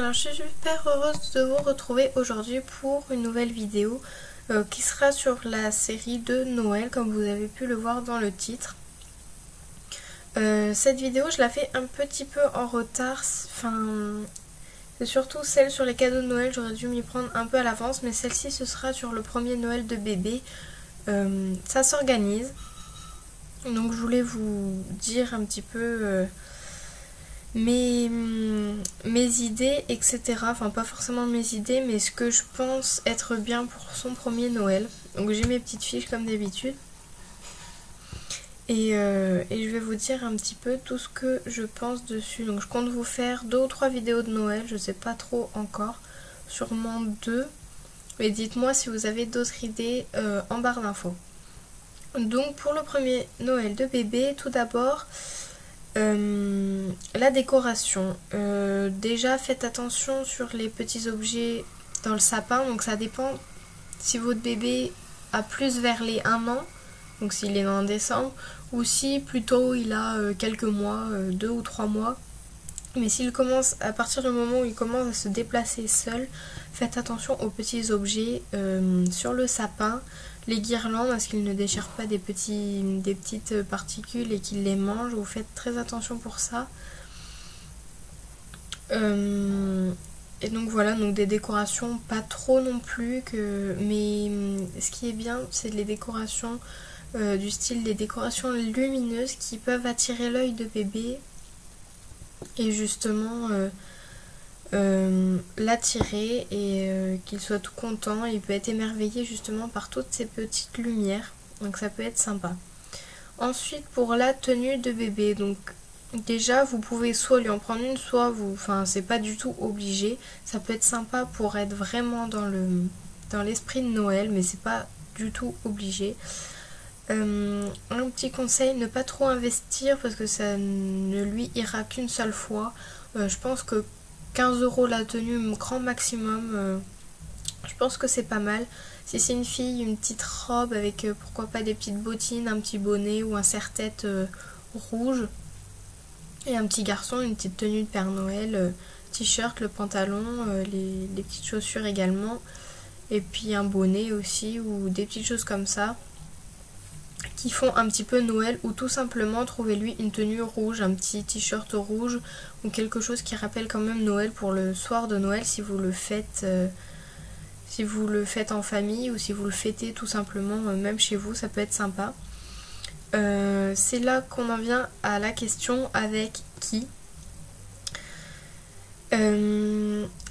Alors je suis super heureuse de vous retrouver aujourd'hui pour une nouvelle vidéo qui sera sur la série de Noël, comme vous avez pu le voir dans le titre. Cette vidéo je la fais un petit peu en retard, c'est surtout celle sur les cadeaux de Noël, j'aurais dû m'y prendre un peu à l'avance, mais celle-ci ce sera sur le premier Noël de bébé. Ça s'organise, donc je voulais vous dire un petit peu mes idées, etc. Enfin pas forcément mes idées, mais ce que je pense être bien pour son premier Noël. Donc j'ai mes petites fiches comme d'habitude. Et je vais vous dire un petit peu tout ce que je pense dessus. Donc je compte vous faire 2 ou 3 vidéos de Noël, je sais pas trop encore. Sûrement 2. Mais dites-moi si vous avez d'autres idées en barre d'infos. Donc pour le premier Noël de bébé, tout d'abord, la décoration. Déjà faites attention sur les petits objets dans le sapin. Donc ça dépend si votre bébé a plus vers les 1 an. Donc s'il est né en décembre, ou si plutôt il a quelques mois, 2 ou 3 mois. Mais s'il commence, à partir du moment où il commence à se déplacer seul, faites attention aux petits objets sur le sapin, les guirlandes, parce qu'ils ne déchirent pas des petites particules et qu'ils les mangent. Vous faites très attention pour ça. Et donc voilà, donc des décorations pas trop non plus, mais ce qui est bien, c'est les décorations du style des décorations lumineuses qui peuvent attirer l'œil de bébé et justement l'attirer et qu'il soit tout content. Il peut être émerveillé justement par toutes ces petites lumières, donc ça peut être sympa. Ensuite pour la tenue de bébé, donc déjà vous pouvez soit lui en prendre une, soit c'est pas du tout obligé. Ça peut être sympa pour être vraiment dans l'esprit de Noël, mais c'est pas du tout obligé. Un petit conseil, ne pas trop investir parce que ça ne lui ira qu'une seule fois. Je pense que 15 € la tenue grand maximum, je pense que c'est pas mal. Si c'est une fille, une petite robe avec pourquoi pas des petites bottines, un petit bonnet ou un serre-tête rouge. Et un petit garçon, une petite tenue de Père Noël, t-shirt, le pantalon, les petites chaussures également. Et puis un bonnet aussi ou des petites choses comme ça qui font un petit peu Noël, ou tout simplement trouvez-lui une tenue rouge, un petit t-shirt rouge ou quelque chose qui rappelle quand même Noël pour le soir de Noël si vous le faites en famille ou si vous le fêtez tout simplement même chez vous, ça peut être sympa. C'est là qu'on en vient à la question avec qui.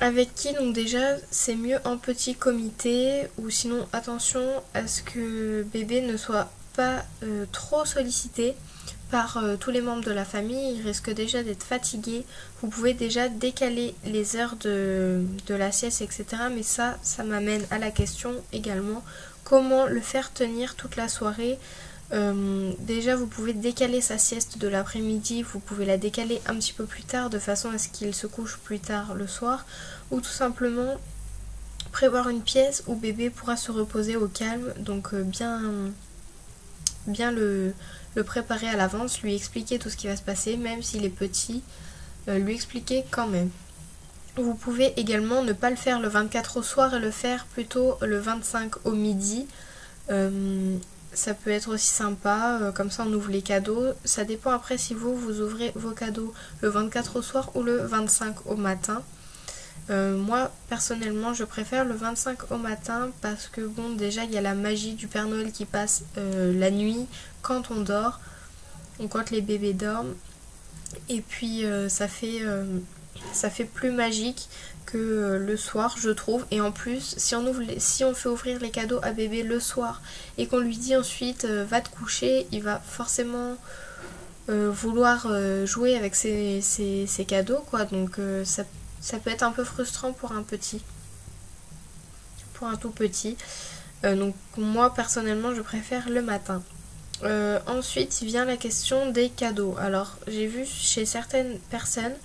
Avec qui, donc déjà c'est mieux en petit comité, ou sinon attention à ce que bébé ne soit pas trop sollicité par tous les membres de la famille. Il risque déjà d'être fatigué. Vous pouvez déjà décaler les heures de la sieste, etc. Mais ça m'amène à la question également, comment le faire tenir toute la soirée. Déjà vous pouvez décaler sa sieste de l'après-midi, vous pouvez la décaler un petit peu plus tard de façon à ce qu'il se couche plus tard le soir, ou tout simplement prévoir une pièce où bébé pourra se reposer au calme. Donc bien le préparer à l'avance, lui expliquer tout ce qui va se passer, même s'il est petit, lui expliquer quand même. Vous pouvez également ne pas le faire le 24 au soir et le faire plutôt le 25 au midi. Ça peut être aussi sympa, comme ça on ouvre les cadeaux. Ça dépend après si vous ouvrez vos cadeaux le 24 au soir ou le 25 au matin. Moi personnellement je préfère le 25 au matin parce que bon, déjà il y a la magie du Père Noël qui passe la nuit quand on dort ou quand les bébés dorment, et puis ça fait plus magique que le soir, je trouve. Et en plus si on fait ouvrir les cadeaux à bébé le soir et qu'on lui dit ensuite va te coucher, il va forcément vouloir jouer avec ses cadeaux quoi. Donc ça peut être un peu frustrant pour un tout petit. Donc moi personnellement je préfère le matin. Ensuite il vient la question des cadeaux. Alors j'ai vu chez certaines personnes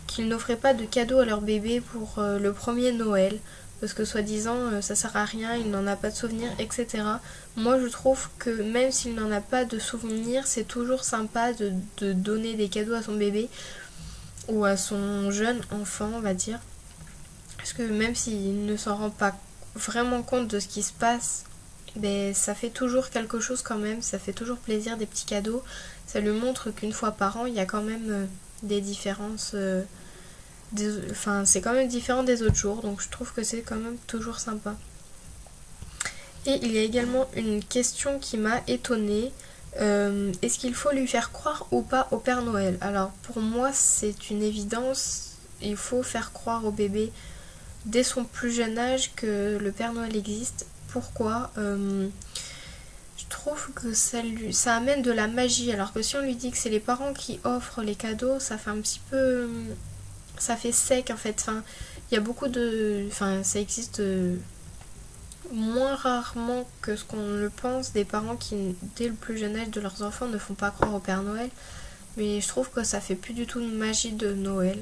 qu'ils n'offraient pas de cadeaux à leur bébé pour le premier Noël, parce que soi-disant ça sert à rien, il n'en a pas de souvenirs, etc. Moi je trouve que même s'il n'en a pas de souvenirs, c'est toujours sympa de donner des cadeaux à son bébé ou à son jeune enfant, on va dire. Parce que même s'il ne s'en rend pas vraiment compte de ce qui se passe, ben, ça fait toujours quelque chose quand même, ça fait toujours plaisir, des petits cadeaux. Ça lui montre qu'une fois par an, il y a quand même des différences. Enfin, c'est quand même différent des autres jours, donc je trouve que c'est quand même toujours sympa. Et il y a également une question qui m'a étonnée. Est-ce qu'il faut lui faire croire ou pas au Père Noël? Alors pour moi c'est une évidence, il faut faire croire au bébé dès son plus jeune âge que le Père Noël existe. Pourquoi? Je trouve que ça amène de la magie, alors que si on lui dit que c'est les parents qui offrent les cadeaux, ça fait un petit peu... ça fait sec en fait. Enfin, il y a beaucoup de... Enfin, ça existe moins rarement que ce qu'on le pense, des parents qui, dès le plus jeune âge de leurs enfants, ne font pas croire au Père Noël. Mais je trouve que ça fait plus du tout de magie de Noël.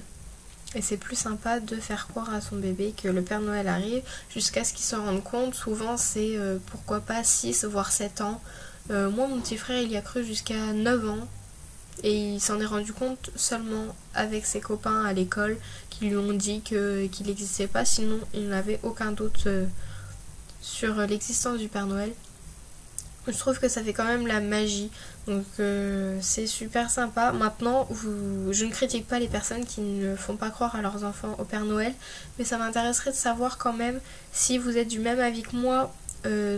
Et c'est plus sympa de faire croire à son bébé que le Père Noël arrive jusqu'à ce qu'il se rende compte. Souvent c'est pourquoi pas 6 voire 7 ans. Moi mon petit frère il y a cru jusqu'à 9 ans. Et il s'en est rendu compte seulement avec ses copains à l'école qui lui ont dit qu'il n'existait pas. Sinon il n'avait aucun doute sur l'existence du Père Noël. Je trouve que ça fait quand même la magie, donc c'est super sympa. Maintenant, je ne critique pas les personnes qui ne font pas croire à leurs enfants au Père Noël, mais ça m'intéresserait de savoir quand même si vous êtes du même avis que moi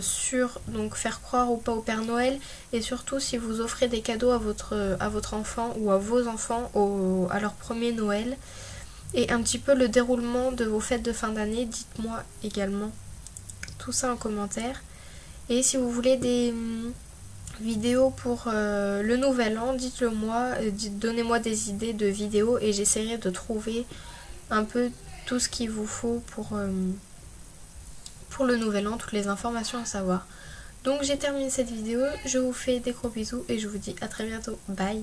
sur donc faire croire ou pas au Père Noël, et surtout si vous offrez des cadeaux à votre enfant ou à vos enfants à leur premier Noël, et un petit peu le déroulement de vos fêtes de fin d'année. Dites-moi également tout ça en commentaire. Et si vous voulez des vidéos pour le nouvel an, dites-le moi, donnez-moi des idées de vidéos et j'essaierai de trouver un peu tout ce qu'il vous faut pour le nouvel an, toutes les informations à savoir. Donc j'ai terminé cette vidéo, je vous fais des gros bisous et je vous dis à très bientôt, bye.